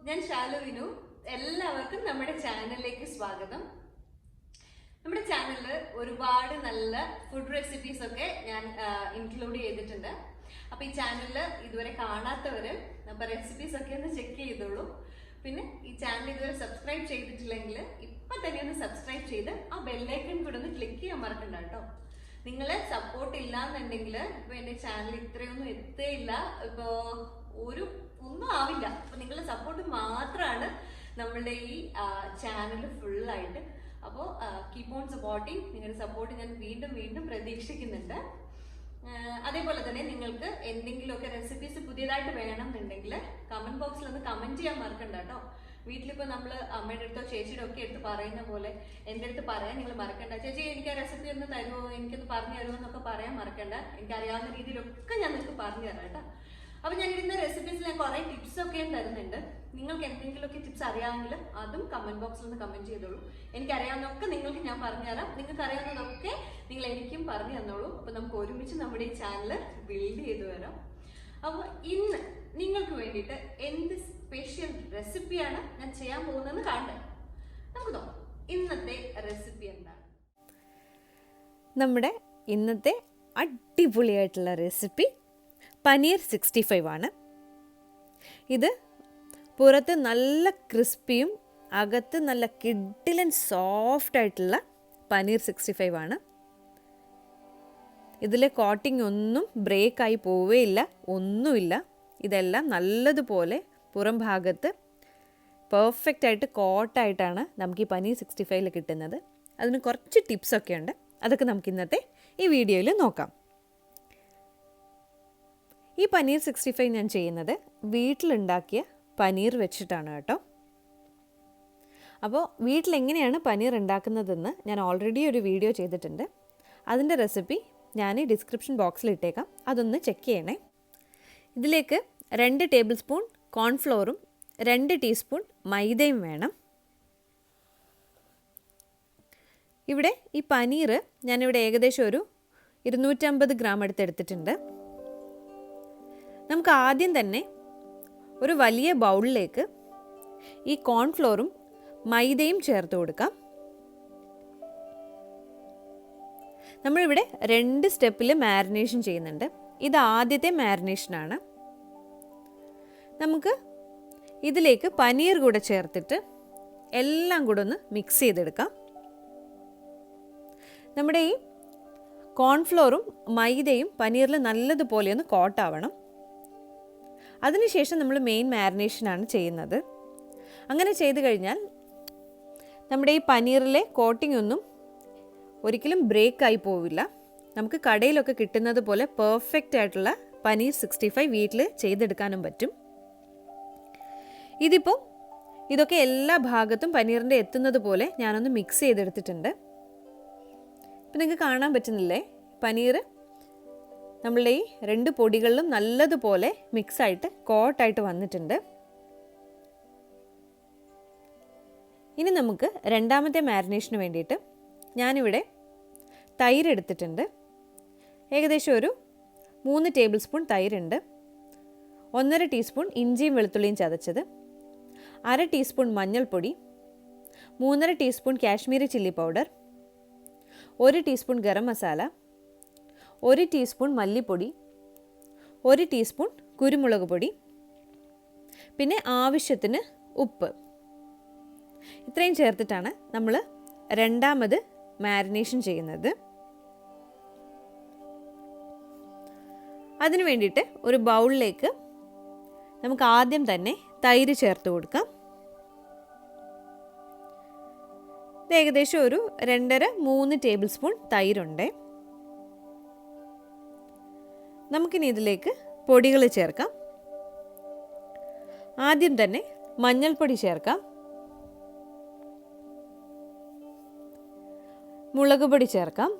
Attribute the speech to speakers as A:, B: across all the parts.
A: ഞാൻ Shalu Vinu. എല്ലാവർക്കും നമ്മുടെ ചാനലിലേക്ക് സ്വാഗതം. നമ്മുടെ ചാനലിൽ ഒരുപാട് നല്ല ഫുഡ് റെസിപ്പീസ് ഒക്കെ ഞാൻ ഇൻക്ലൂഡ് ചെയ്തിട്ടുണ്ട്. അപ്പോൾ ഈ ചാനലിൽ ഇതുവരെ കാണാത്തവര് നമ്മുടെ റെസിപ്പീസ് ഒക്കെ ഒന്ന് ചെക്ക് ചെയ്തോളൂ. പിന്നെ ഈ ചാനൽ ഇതുവരെ സബ്സ്ക്രൈബ് ചെയ്തിട്ടില്ലെങ്കിൽ ഇപ്പൊ തന്നെ ഒന്ന് സബ്സ്ക്രൈബ് ചെയ്ത് ആ ബെൽ ഐക്കൺ കൂടെ ഒന്ന് ക്ലിക്ക് ചെയ്യാൻ മറക്കണ്ട കേട്ടോ. നിങ്ങളെ സപ്പോർട്ട് ഇല്ലാന്നുണ്ടെങ്കിൽ ഇപ്പൊ എന്റെ ചാനൽ ഇത്രയൊന്നും എത്തേയില്ല, ഇപ്പോ ഒന്നും ആവില്ല. അപ്പൊ നിങ്ങളുടെ സപ്പോർട്ട് മാത്രമാണ് നമ്മളുടെ ഈ ചാനൽ ഫുള്ളായിട്ട്. അപ്പോൾ കീപ് ഓൺ സപ്പോർട്ടിങ്. നിങ്ങളുടെ സപ്പോർട്ട് ഞാൻ വീണ്ടും പ്രതീക്ഷിക്കുന്നുണ്ട്. അതേപോലെ തന്നെ നിങ്ങൾക്ക് എന്തെങ്കിലുമൊക്കെ റെസിപ്പീസ് പുതിയതായിട്ട് വേണമെന്നുണ്ടെങ്കിൽ കമന്റ് ബോക്സിൽ ഒന്ന് കമന്റ് ചെയ്യാൻ മറക്കണ്ട കേട്ടോ. വീട്ടിലിപ്പോൾ നമ്മൾ അമ്മയുടെ അടുത്തോ ചേച്ചിയുടെ ഒക്കെ അടുത്ത് പറയുന്ന പോലെ എൻ്റെ അടുത്ത് പറയാൻ നിങ്ങൾ മറക്കണ്ട. ചേച്ചി എനിക്ക് ആ റെസിപ്പി ഒന്ന് തരുമോ, എനിക്കൊന്ന് പറഞ്ഞു തരുമോ എന്നൊക്കെ പറയാൻ മറക്കണ്ട. എനിക്കറിയാവുന്ന രീതിയിലൊക്കെ ഞാൻ നിങ്ങൾക്ക് പറഞ്ഞു തരാം കേട്ടോ. അപ്പോൾ ഞാൻ ഇടുന്ന റെസിപ്പീസിൽ ഞാൻ കുറേ ടിപ്സ് ഒക്കെയും തരുന്നുണ്ട്. നിങ്ങൾക്ക് എന്തെങ്കിലുമൊക്കെ ടിപ്സ് അറിയാമെങ്കിൽ അതും കമന്റ് ബോക്സിൽ ഒന്ന് കമന്റ് ചെയ്തോളൂ. എനിക്കറിയാവുന്നതൊക്കെ നിങ്ങൾക്ക് ഞാൻ പറഞ്ഞു തരാം. നിങ്ങൾക്ക് അറിയാവുന്നതൊക്കെ നിങ്ങൾ എനിക്കും പറഞ്ഞു തന്നോളൂ. അപ്പോൾ നമുക്ക് ഒരുമിച്ച് നമ്മുടെ ഈ ചാനൽ ബിൽഡ് ചെയ്തു വരാം. അപ്പോൾ ഇന്ന് നിങ്ങൾക്ക് വേണ്ടിയിട്ട് എന്ത് സ്പെഷ്യൽ റെസിപ്പിയാണ് ഞാൻ ചെയ്യാൻ പോകുന്നതെന്ന് കാണണ്ടേ? നമുക്ക് നോക്കാം ഇന്നത്തെ റെസിപ്പി എന്താണ്.
B: നമ്മുടെ ഇന്നത്തെ അടിപൊളിയായിട്ടുള്ള റെസിപ്പി പനീർ 65 ആണ്. ഇത് പുറത്ത് നല്ല ക്രിസ്പിയും അകത്ത് നല്ല കിഡിലൻ സോഫ്റ്റ് ആയിട്ടുള്ള പനീർ 65 ആണ്. ഇതിലെ കോട്ടിംഗ് ഒന്നും ബ്രേക്കായി പോവുകയില്ല, ഒന്നുമില്ല. ഇതെല്ലാം നല്ലതുപോലെ പുറം ഭാഗത്ത് പെർഫെക്റ്റ് ആയിട്ട് കോട്ടായിട്ടാണ് നമുക്ക് ഈ പനീർ 65 കിട്ടുന്നത്. അതിന് കുറച്ച് ടിപ്സൊക്കെ ഉണ്ട്, അതൊക്കെ നമുക്ക് ഇന്നത്തെ ഈ വീഡിയോയിൽ നോക്കാം. ഈ പനീർ 65 ഞാൻ ചെയ്യുന്നത് വീട്ടിലുണ്ടാക്കിയ പനീർ വെച്ചിട്ടാണ് കേട്ടോ. അപ്പോൾ വീട്ടിലെങ്ങനെയാണ് പനീർ ഉണ്ടാക്കുന്നതെന്ന് ഞാൻ ഓൾറെഡി ഒരു വീഡിയോ ചെയ്തിട്ടുണ്ട്. അതിൻ്റെ റെസിപ്പി ഞാൻ ഡിസ്ക്രിപ്ഷൻ ബോക്സിൽ ഇട്ടേക്കാം, അതൊന്ന് ചെക്ക് ചെയ്യണേ. ഇതിലേക്ക് 2 ടേബിൾ സ്പൂൺ കോൺഫ്ലോറും 2 ടീസ്പൂൺ മൈദയും വേണം. ഇവിടെ ഈ പനീർ ഞാനിവിടെ ഏകദേശം ഒരു 250 ഗ്രാം എടുത്തിട്ടുണ്ട്. നമുക്ക് ആദ്യം തന്നെ ഒരു വലിയ ബൗളിലേക്ക് ഈ കോൺഫ്ലോറും മൈദയും ചേർത്ത് കൊടുക്കാം. നമ്മളിവിടെ 2 സ്റ്റെപ്പിൽ മാരിനേഷൻ ചെയ്യുന്നുണ്ട്. ഇത് ആദ്യത്തെ മാരിനേഷനാണ്. നമുക്ക് ഇതിലേക്ക് പനീർ കൂടെ ചേർത്തിട്ട് എല്ലാം കൂടെ ഒന്ന് മിക്സ് ചെയ്തെടുക്കാം. നമ്മുടെ ഈ കോൺഫ്ലോറും മൈദയും പനീറിൽ നല്ലതുപോലെ ഒന്ന് കോട്ടാവണം. അതിനുശേഷം നമ്മൾ മെയിൻ മാരിനേഷനാണ് ചെയ്യുന്നത്. അങ്ങനെ ചെയ്ത് കഴിഞ്ഞാൽ നമ്മുടെ ഈ പനീറിലെ കോട്ടിംഗ് ഒന്നും ഒരിക്കലും ബ്രേക്കായി പോവില്ല. നമുക്ക് കടയിലൊക്കെ കിട്ടുന്നത് പോലെ പെർഫെക്റ്റ് ആയിട്ടുള്ള പനീർ 65 വീട്ടിൽ ചെയ്തെടുക്കാനും പറ്റും. ഇതിപ്പോൾ ഇതൊക്കെ എല്ലാ ഭാഗത്തും പനീറിൻ്റെ എത്തുന്നത് പോലെ ഞാനൊന്ന് മിക്സ് ചെയ്തെടുത്തിട്ടുണ്ട്. ഇപ്പം നിങ്ങൾക്ക് കാണാൻ പറ്റുന്നില്ലേ, പനീർ നമ്മളുടെ ഈ 2 പൊടികളിലും നല്ലതുപോലെ മിക്സായിട്ട് കോട്ടായിട്ട് വന്നിട്ടുണ്ട്. ഇനി നമുക്ക് രണ്ടാമത്തെ മാരിനേഷന് വേണ്ടിയിട്ട് ഞാനിവിടെ തൈര് എടുത്തിട്ടുണ്ട്. ഏകദേശം ഒരു 3 ടേബിൾ സ്പൂൺ തൈരുണ്ട്. 1.5 ടീസ്പൂൺ ഇഞ്ചിയും വെളുത്തുള്ളിയും ചതച്ചത്, 1/2 ടീസ്പൂൺ മഞ്ഞൾപ്പൊടി, 3.5 teaspoon Kashmiri chilli powder, 1 teaspoon garam masala, 1 teaspoon മല്ലിപ്പൊടി, 1 ടീസ്പൂൺ കുരുമുളക് പൊടി, പിന്നെ ആവശ്യത്തിന് ഉപ്പ്. ഇത്രയും ചേർത്തിട്ടാണ് നമ്മൾ രണ്ടാമത് മാരിനേഷൻ ചെയ്യുന്നത്. അതിനു വേണ്ടിയിട്ട് ഒരു ബൗളിലേക്ക് നമുക്ക് ആദ്യം തന്നെ തൈര് ചേർത്ത് കൊടുക്കാം. ഇത് ഏകദേശം ഒരു 2.5-3 ടേബിൾ സ്പൂൺ തൈരുണ്ട്. നമുക്കിനി ഇതിലേക്ക് പൊടികൾ ചേർക്കാം. ആദ്യം തന്നെ മഞ്ഞൾപ്പൊടി ചേർക്കാം, മുളക് പൊടി ചേർക്കാം.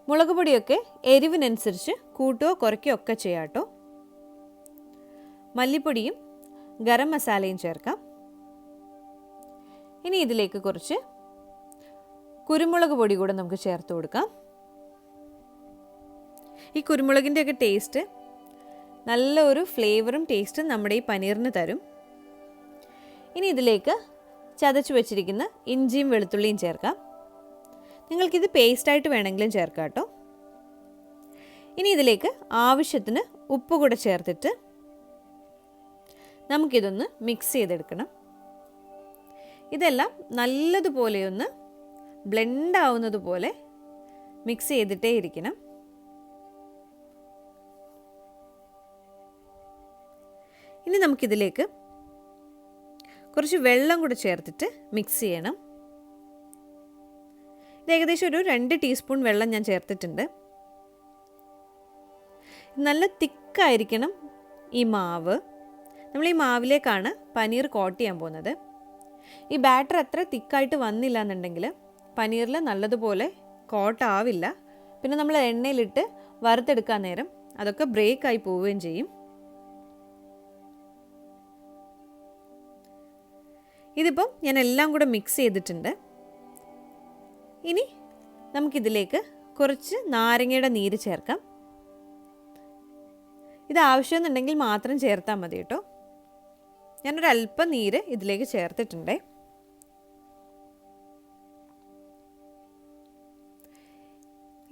B: മുളക് പൊടിയൊക്കെ എരിവിനനുസരിച്ച് കൂട്ടുകയോ കുറയ്ക്കുകയോ ഒക്കെ ചെയ്യാം കേട്ടോ. മല്ലിപ്പൊടിയും ഗരം മസാലയും ചേർക്കാം. ഇനി ഇതിലേക്ക് കുറച്ച് കുരുമുളക് പൊടി കൂടെ നമുക്ക് ചേർത്ത് കൊടുക്കാം. ഈ കുരുമുളകിൻ്റെ ഒക്കെ ടേസ്റ്റ് നല്ലൊരു ഫ്ലേവറും ടേസ്റ്റും നമ്മുടെ ഈ പനീറിന് തരും. ഇനി ഇതിലേക്ക് ചതച്ച് വെച്ചിരിക്കുന്ന ഇഞ്ചിയും വെളുത്തുള്ളിയും ചേർക്കാം. നിങ്ങൾക്കിത് പേസ്റ്റായിട്ട് വേണമെങ്കിലും ചേർക്കാം കേട്ടോ. ഇനി ഇതിലേക്ക് ആവശ്യത്തിന് ഉപ്പ് കൂടെ ചേർത്തിട്ട് നമുക്കിതൊന്ന് മിക്സ് ചെയ്തെടുക്കണം. ഇതെല്ലാം നല്ലതുപോലെ ഒന്ന് ബ്ലെൻഡ് ആവുന്നത് പോലെ മിക്സ് ചെയ്തിട്ടേ ഇരിക്കണം. ഇനി നമുക്കിതിലേക്ക് കുറച്ച് വെള്ളം കൂടെ ചേർത്തിട്ട് മിക്സ് ചെയ്യണം. ഇത് ഏകദേശം ഒരു 2 ടീസ്പൂൺ വെള്ളം ഞാൻ ചേർത്തിട്ടുണ്ട്. നല്ല തിക്കായിരിക്കണം ഈ മാവ്. നമ്മൾ ഈ മാവിലേക്കാണ് പനീർ കോട്ട് ചെയ്യാൻ പോകുന്നത്. ഈ ബാറ്റർ അത്ര തിക്കായിട്ട് വന്നില്ല എന്നുണ്ടെങ്കിൽ പനീറിൽ നല്ലതുപോലെ കോട്ടാവില്ല. പിന്നെ നമ്മൾ എണ്ണയിലിട്ട് വറുത്തെടുക്കാൻ നേരം അതൊക്കെ ബ്രേക്കായി പോവുകയും ചെയ്യും. ഇതിപ്പം ഞാൻ എല്ലാം കൂടെ മിക്സ് ചെയ്തിട്ടുണ്ട്. ഇനി നമുക്കിതിലേക്ക് കുറച്ച് നാരങ്ങയുടെ നീര് ചേർക്കാം. ഇത് ആവശ്യമെന്നുണ്ടെങ്കിൽ മാത്രം ചേർത്താൽ മതി കേട്ടോ. ഞാനൊരല്പം നീര് ഇതിലേക്ക് ചേർത്തിട്ടുണ്ട്.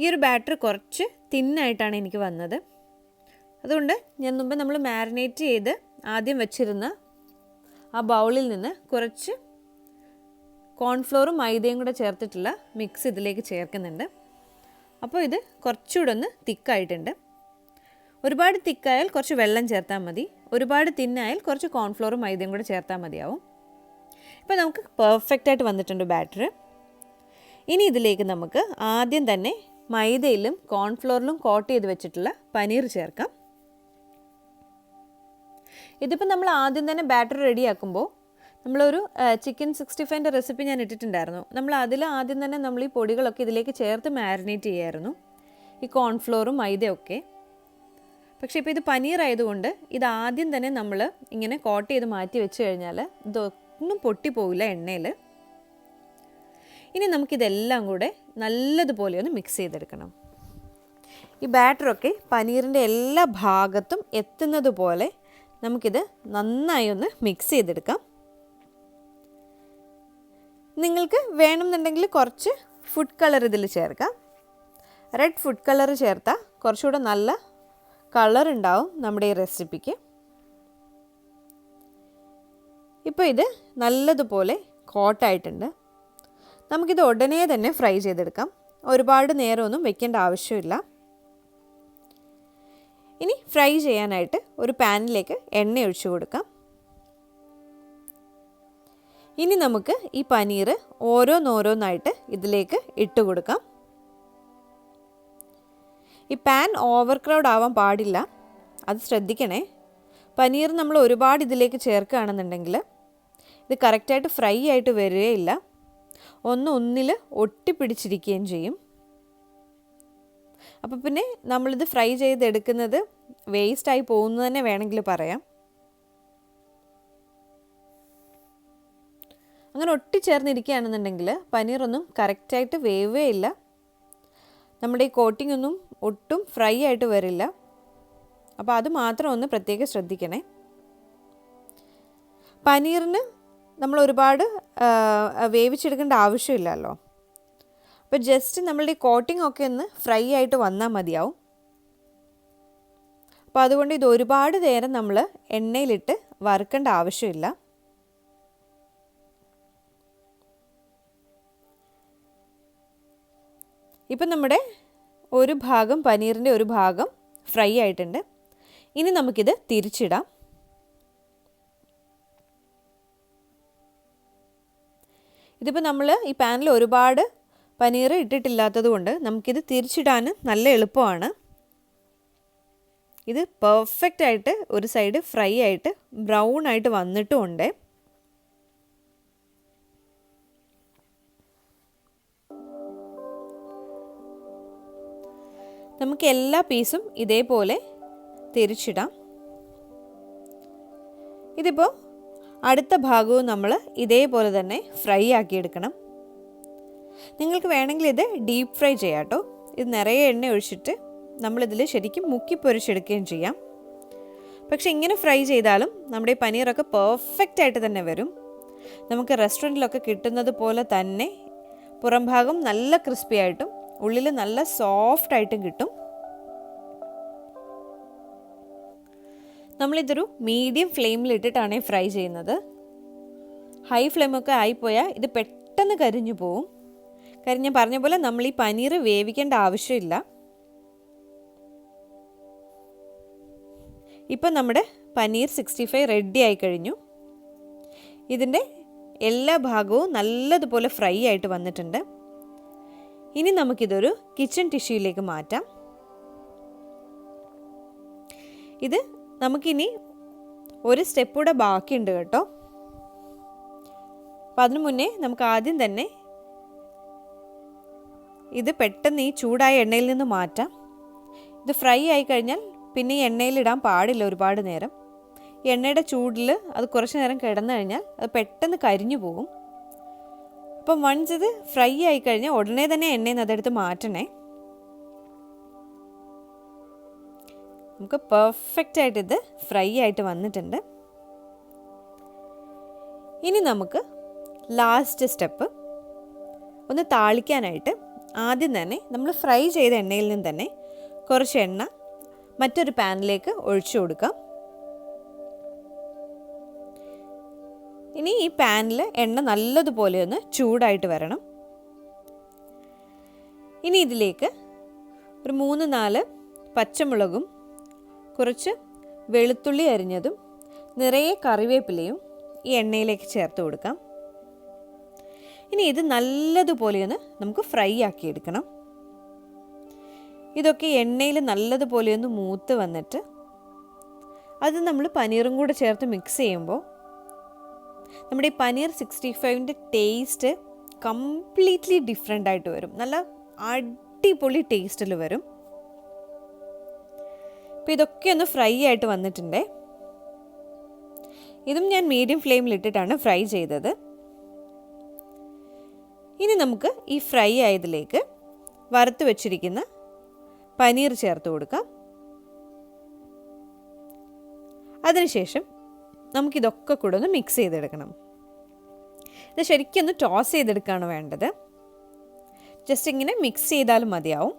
B: ഈ ഒരു ബാറ്റർ കുറച്ച് തിന്നായിട്ടാണ് എനിക്ക് വന്നത്. അതുകൊണ്ട് ഞാൻ മുമ്പ് നമ്മൾ മാരിനേറ്റ് ചെയ്ത് ആദ്യം വെച്ചിരുന്ന ആ ബൗളിൽ നിന്ന് കുറച്ച് കോൺഫ്ലോറും മൈദയും കൂടെ ചേർത്തിട്ടുള്ള മിക്സ് ഇതിലേക്ക് ചേർക്കുന്നുണ്ട്. അപ്പോൾ ഇത് കുറച്ചുകൂടെ ഒന്ന് തിക്കായിട്ടുണ്ട്. ഒരുപാട് തിക്കായാൽ കുറച്ച് വെള്ളം ചേർത്താൽ മതി. ഒരുപാട് തിന്നായാൽ കുറച്ച് കോൺഫ്ലോറും മൈദയും കൂടെ ചേർത്താൽ മതിയാവും. ഇപ്പോൾ നമുക്ക് പെർഫെക്റ്റായിട്ട് വന്നിട്ടുണ്ട് ബാറ്റർ. ഇനി ഇതിലേക്ക് നമുക്ക് ആദ്യം തന്നെ മൈദയിലും കോൺഫ്ലോറിലും കോട്ട് ചെയ്ത് വെച്ചിട്ടുള്ള പനീർ ചേർക്കാം. ഇതിപ്പോൾ നമ്മൾ ആദ്യം തന്നെ ബാറ്റർ റെഡിയാക്കുമ്പോൾ നമ്മളൊരു ചിക്കൻ 65ൻ്റെ റെസിപ്പി ഞാൻ ഇട്ടിട്ടുണ്ടായിരുന്നു. നമ്മൾ അതിൽ ആദ്യം തന്നെ നമ്മൾ ഈ പൊടികളൊക്കെ ഇതിലേക്ക് ചേർത്ത് മാരിനേറ്റ് ചെയ്യായിരുന്നു, ഈ കോൺഫ്ലോറും മൈദയൊക്കെ. പക്ഷേ ഇപ്പോൾ ഇത് പനീർ ആയതുകൊണ്ട് ഇത് ആദ്യം തന്നെ നമ്മൾ ഇങ്ങനെ കോട്ട് ചെയ്ത് മാറ്റി വെച്ച് കഴിഞ്ഞാൽ ഇതൊന്നും പൊട്ടിപ്പോവില്ല എണ്ണയിൽ. ഇനി നമുക്കിതെല്ലാം കൂടെ നല്ലതുപോലെ ഒന്ന് മിക്സ് ചെയ്തെടുക്കണം. ഈ ബാറ്ററൊക്കെ പനീറിൻ്റെ എല്ലാ ഭാഗത്തും എത്തുന്നത് പോലെ നമുക്കിത് നന്നായി ഒന്ന് മിക്സ് ചെയ്തെടുക്കാം. നിങ്ങൾക്ക് വേണമെന്നുണ്ടെങ്കിൽ കുറച്ച് ഫുഡ് കളർ ഇതിൽ ചേർക്കാം. റെഡ് ഫുഡ് കളർ ചേർത്താൽ കുറച്ചുകൂടെ നല്ല കളർ ഉണ്ടാവും നമ്മുടെ ഈ റെസിപ്പിക്ക്. ഇപ്പോൾ ഇത് നല്ലതുപോലെ കോട്ടായിട്ടുണ്ട്. നമുക്കിത് ഉടനെ തന്നെ ഫ്രൈ ചെയ്തെടുക്കാം. ഒരുപാട് നേരമൊന്നും വെക്കേണ്ട ആവശ്യമില്ല. ഇനി ഫ്രൈ ചെയ്യാനായിട്ട് ഒരു പാനിലേക്ക് എണ്ണ ഒഴിച്ചു കൊടുക്കാം. ഇനി നമുക്ക് ഈ പനീർ ഓരോന്നോരോന്നായിട്ട് ഇതിലേക്ക് ഇട്ട് കൊടുക്കാം. ഈ പാൻ ഓവർ ക്രൗഡ് ആവാൻ പാടില്ല, അത് ശ്രദ്ധിക്കണേ. പനീർ നമ്മൾ ഒരുപാട് ഇതിലേക്ക് ചേർക്കുകയാണെന്നുണ്ടെങ്കിൽ ഇത് കറക്റ്റായിട്ട് ഫ്രൈ ആയിട്ട് വരികയില്ല, ഒന്നിൽ ഒട്ടിപ്പിടിച്ചിരിക്കുകയും ചെയ്യും. അപ്പോൾ പിന്നെ നമ്മളിത് ഫ്രൈ ചെയ്തെടുക്കുന്നത് വേസ്റ്റായി പോകുന്നത് തന്നെ വേണമെങ്കിൽ പറയാം. അങ്ങനെ ഒട്ടിച്ചേർന്നിരിക്കുകയാണെന്നുണ്ടെങ്കിൽ പനീറൊന്നും കറക്റ്റായിട്ട് വേവേ ഇല്ല. നമ്മുടെ ഈ കോട്ടിംഗ് ഒന്നും ഒട്ടും ഫ്രൈ ആയിട്ട് വരില്ല. അപ്പോൾ അത് മാത്രം ഒന്ന് പ്രത്യേകം ശ്രദ്ധിക്കണേ. പനീറിന് നമ്മൾ ഒരുപാട് വേവിച്ചെടുക്കേണ്ട ആവശ്യമില്ലല്ലോ. അപ്പോൾ ജസ്റ്റ് നമ്മളുടെ ഈ കോട്ടിംഗ് ഒക്കെ ഒന്ന് ഫ്രൈ ആയിട്ട് വന്നാൽ മതിയാവും. അപ്പോൾ അതുകൊണ്ട് ഇത് ഒരുപാട് നേരം നമ്മൾ എണ്ണയിലിട്ട് വറുക്കേണ്ട ആവശ്യമില്ല. ഇപ്പം നമ്മുടെ ഒരു ഭാഗം പനീറിൻ്റെ ഒരു ഭാഗം ഫ്രൈ ആയിട്ടുണ്ട്. ഇനി നമുക്കിത് തിരിച്ചിടാം. ഇതിപ്പോൾ നമ്മൾ ഈ പാനിൽ ഒരുപാട് പനീർ ഇട്ടിട്ടില്ലാത്തത് കൊണ്ട് നമുക്കിത് തിരിച്ചിടാൻ നല്ല എളുപ്പമാണ്. ഇത് പെർഫെക്റ്റ് ആയിട്ട് ഒരു സൈഡ് ഫ്രൈ ആയിട്ട് ബ്രൗൺ ആയിട്ട് വന്നിട്ടുമുണ്ട്. നമുക്ക് എല്ലാ പീസും ഇതേപോലെ തിരിച്ചിടാം. ഇതിപ്പോൾ അടുത്ത ഭാഗവും നമ്മൾ ഇതേപോലെ തന്നെ ഫ്രൈ ആക്കിയെടുക്കണം. നിങ്ങൾക്ക് വേണമെങ്കിൽ ഇത് ഡീപ്പ് ഫ്രൈ ചെയ്യാം കേട്ടോ. ഇത് നിറയെ എണ്ണ ഒഴിച്ചിട്ട് നമ്മളിതിൽ ശരിക്കും മുക്കി പൊരിച്ചെടുക്കുകയും ചെയ്യാം. പക്ഷെ ഇങ്ങനെ ഫ്രൈ ചെയ്താലും നമ്മുടെ ഈ പനീറൊക്കെ പെർഫെക്റ്റ് ആയിട്ട് തന്നെ വരും. നമുക്ക് റെസ്റ്റോറൻറ്റിലൊക്കെ കിട്ടുന്നത് പോലെ തന്നെ പുറം ഭാഗം നല്ല ക്രിസ്പി ആയിട്ടും ഉള്ളിൽ നല്ല സോഫ്റ്റ് ആയിട്ടും കിട്ടും. നമ്മളിതൊരു മീഡിയം ഫ്ലെയിമിലിട്ടിട്ടാണ് ഫ്രൈ ചെയ്യുന്നത്. ഹൈ ഫ്ലെയിമൊക്കെ ആയിപ്പോയാൽ ഇത് പെട്ടെന്ന് കരിഞ്ഞു പോവും. കാര്യം ഞാൻ പറഞ്ഞ പോലെ നമ്മൾ ഈ പനീർ വേവിക്കേണ്ട ആവശ്യമില്ല. ഇപ്പം നമ്മുടെ പനീർ 65 റെഡി ആയി കഴിഞ്ഞു. ഇതിൻ്റെ എല്ലാ ഭാഗവും നല്ലതുപോലെ ഫ്രൈ ആയിട്ട് വന്നിട്ടുണ്ട്. ഇനി നമുക്കിതൊരു കിച്ചൺ ടിഷ്യൂയിലേക്ക് മാറ്റാം. ഇത് നമുക്കിനി ഒരു സ്റ്റെപ്പ് കൂടെ ബാക്കിയുണ്ട് കേട്ടോ. അപ്പം അതിനു മുന്നേ നമുക്ക് ആദ്യം തന്നെ ഇത് പെട്ടെന്ന് ഈ ചൂടായ എണ്ണയിൽ നിന്ന് മാറ്റാം. ഇത് ഫ്രൈ ആയി കഴിഞ്ഞാൽ പിന്നെ ഈ എണ്ണയിലിടാൻ പാടില്ല ഒരുപാട് നേരം. ഈ എണ്ണയുടെ ചൂടിൽ അത് കുറച്ച് നേരം കിടന്നു കഴിഞ്ഞാൽ അത് പെട്ടെന്ന് കരിഞ്ഞു പോകും. അപ്പം വൺസ് ഇത് ഫ്രൈ ആയി കഴിഞ്ഞാൽ ഉടനെ തന്നെ എണ്ണയിൽ നിന്ന് അതെടുത്ത് മാറ്റണേ. നമുക്ക് പെർഫെക്റ്റ് ആയിട്ട് ഇത് ഫ്രൈ ആയിട്ട് വന്നിട്ടുണ്ട്. ഇനി നമുക്ക് ലാസ്റ്റ് സ്റ്റെപ്പ് ഒന്ന് താളിക്കാനായിട്ട് ആദ്യം തന്നെ നമ്മൾ ഫ്രൈ ചെയ്ത എണ്ണയിൽ നിന്ന് തന്നെ കുറച്ച് എണ്ണ മറ്റൊരു പാനിലേക്ക് ഒഴിച്ചു കൊടുക്കാം. ഇനി ഈ പാനിൽ എണ്ണ നല്ലതുപോലെ ഒന്ന് ചൂടായിട്ട് വരണം. ഇനി ഇതിലേക്ക് ഒരു 3-4 പച്ചമുളകും കുറച്ച് വെളുത്തുള്ളി അരിഞ്ഞതും നിറയെ കറിവേപ്പിലയും ഈ എണ്ണയിലേക്ക് ചേർത്ത് കൊടുക്കാം. ഇനി ഇത് നല്ലതുപോലെ ഒന്ന് നമുക്ക് ഫ്രൈ ആക്കിയെടുക്കണം. ഇതൊക്കെ എണ്ണയിൽ നല്ലതുപോലെ ഒന്ന് മൂത്ത് വന്നിട്ട് അത് നമ്മൾ പനീറും കൂടെ ചേർത്ത് മിക്സ് ചെയ്യുമ്പോൾ നമ്മുടെ ഈ പനീർ 65ൻ്റെ ടേസ്റ്റ് കംപ്ലീറ്റ്ലി ഡിഫറെൻ്റ് ആയിട്ട് വരും. നല്ല അടിപൊളി ടേസ്റ്റിൽ വരും. അപ്പോൾ ഇതൊക്കെ ഒന്ന് ഫ്രൈ ആയിട്ട് വന്നിട്ടുണ്ട്. ഇതും ഞാൻ മീഡിയം ഫ്ലെയിമിലിട്ടിട്ടാണ് ഫ്രൈ ചെയ്തത്. ഇനി നമുക്ക് ഈ ഫ്രൈ ആയതിലേക്ക് വറുത്ത് വെച്ചിരിക്കുന്ന പനീർ ചേർത്ത് കൊടുക്കാം. അതിനുശേഷം നമുക്കിതൊക്കെ കൂടെ ഒന്ന് മിക്സ് ചെയ്തെടുക്കണം. ഇത് ശരിക്കും ഒന്ന് ടോസ് ചെയ്തെടുക്കുകയാണ് വേണ്ടത്. ജസ്റ്റ് ഇങ്ങനെ മിക്സ് ചെയ്താലും മതിയാവും.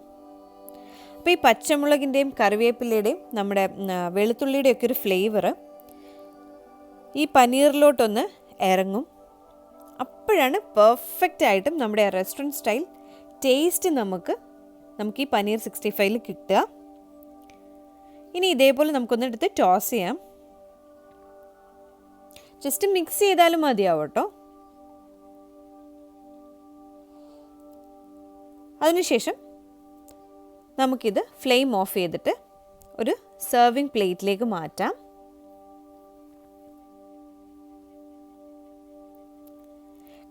B: അപ്പോൾ ഈ പച്ചമുളകിൻ്റെയും കറിവേപ്പിലയുടെയും നമ്മുടെ വെളുത്തുള്ളിയുടെയും ഒക്കെ ഒരു ഫ്ലേവർ ഈ പനീറിലോട്ടൊന്ന് ഇറങ്ങും. അപ്പോഴാണ് പെർഫെക്റ്റ് ആയിട്ടും നമ്മുടെ റെസ്റ്റോറൻറ്റ് സ്റ്റൈൽ ടേസ്റ്റ് നമുക്ക് ഈ പനീർ 65 കിട്ടുക. ഇനി ഇതേപോലെ നമുക്കൊന്ന് എടുത്ത് ടോസ് ചെയ്യാം. ജസ്റ്റ് മിക്സ് ചെയ്താലും മതിയാവും കേട്ടോ. അതിനുശേഷം നമുക്കിത് ഫ്ലെയിം ഓഫ് ചെയ്തിട്ട് ഒരു സെർവിങ് പ്ലേറ്റിലേക്ക് മാറ്റാം.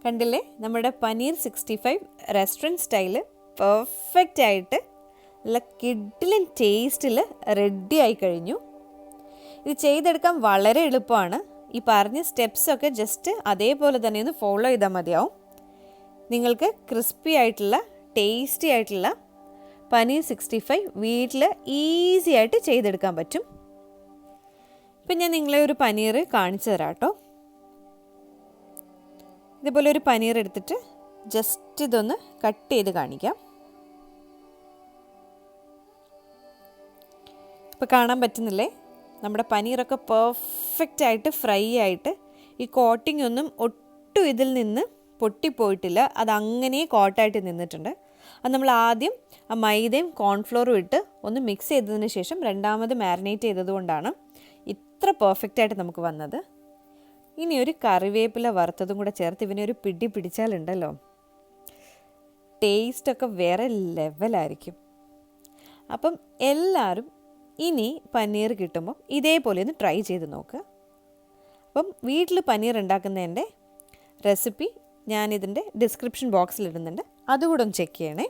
B: കണ്ടില്ലേ, നമ്മുടെ പനീർ 65 റെസ്റ്റോറൻറ്റ് സ്റ്റൈല് പെർഫെക്റ്റ് ആയിട്ട് നല്ല കിഡിലൻ ടേസ്റ്റിൽ റെഡി ആയി കഴിഞ്ഞു. ഇത് ചെയ്തെടുക്കാൻ വളരെ എളുപ്പമാണ്. ഈ പറഞ്ഞ സ്റ്റെപ്സൊക്കെ ജസ്റ്റ് അതേപോലെ തന്നെ ഒന്ന് ഫോളോ ചെയ്താൽ മതിയാവും. നിങ്ങൾക്ക് ക്രിസ്പി ആയിട്ടുള്ള ടേസ്റ്റി ആയിട്ടുള്ള പനീർ 65 വീട്ടിൽ ഈസി ആയിട്ട് ചെയ്തെടുക്കാൻ പറ്റും. ഇപ്പം ഞാൻ നിങ്ങളെ ഒരു പനീർ കാണിച്ചു തരാം കേട്ടോ. ഇതുപോലെ ഒരു പനീർ എടുത്തിട്ട് ജസ്റ്റ് ഇതൊന്ന് കട്ട് ചെയ്ത് കാണിക്കാം. ഇപ്പോൾ കാണാൻ പറ്റുന്നില്ലേ, നമ്മുടെ പനീറൊക്കെ പെർഫെക്റ്റ് ആയിട്ട് ഫ്രൈ ആയിട്ട് ഈ കോട്ടിംഗ് ഒന്നും ഒട്ടും ഇതിൽ നിന്ന് പൊട്ടിപ്പോയിട്ടില്ല. അതങ്ങനെ കോട്ടായിട്ട് നിന്നിട്ടുണ്ട്. അത് നമ്മൾ ആദ്യം ആ മൈദയും കോൺഫ്ലോറും ഇട്ട് ഒന്ന് മിക്സ് ചെയ്തതിന് ശേഷം രണ്ടാമത് മാരിനേറ്റ് ചെയ്തതുകൊണ്ടാണ് ഇത്ര പെർഫെക്റ്റായിട്ട് നമുക്ക് വന്നത്. ഇനി ഒരു കറിവേപ്പില വറുത്തതും കൂടെ ചേർത്ത് ഇവനെ ഒരു പിടി പിടിച്ചാലുണ്ടല്ലോ ടേസ്റ്റൊക്കെ വേറെ ലെവലായിരിക്കും. അപ്പം എല്ലാവരും ഇനി പനീർ കിട്ടുമ്പം ഇതേപോലെ ഒന്ന് ട്രൈ ചെയ്ത് നോക്കുക. അപ്പം വീട്ടിൽ പനീർ ഉണ്ടാക്കുന്നതിൻ്റെ റെസിപ്പി ഞാനിതിൻ്റെ ഡിസ്ക്രിപ്ഷൻ ബോക്സിൽ ഇടുന്നുണ്ട്. അതുകൂടെ ഒന്ന് ചെക്ക് ചെയ്യണേ.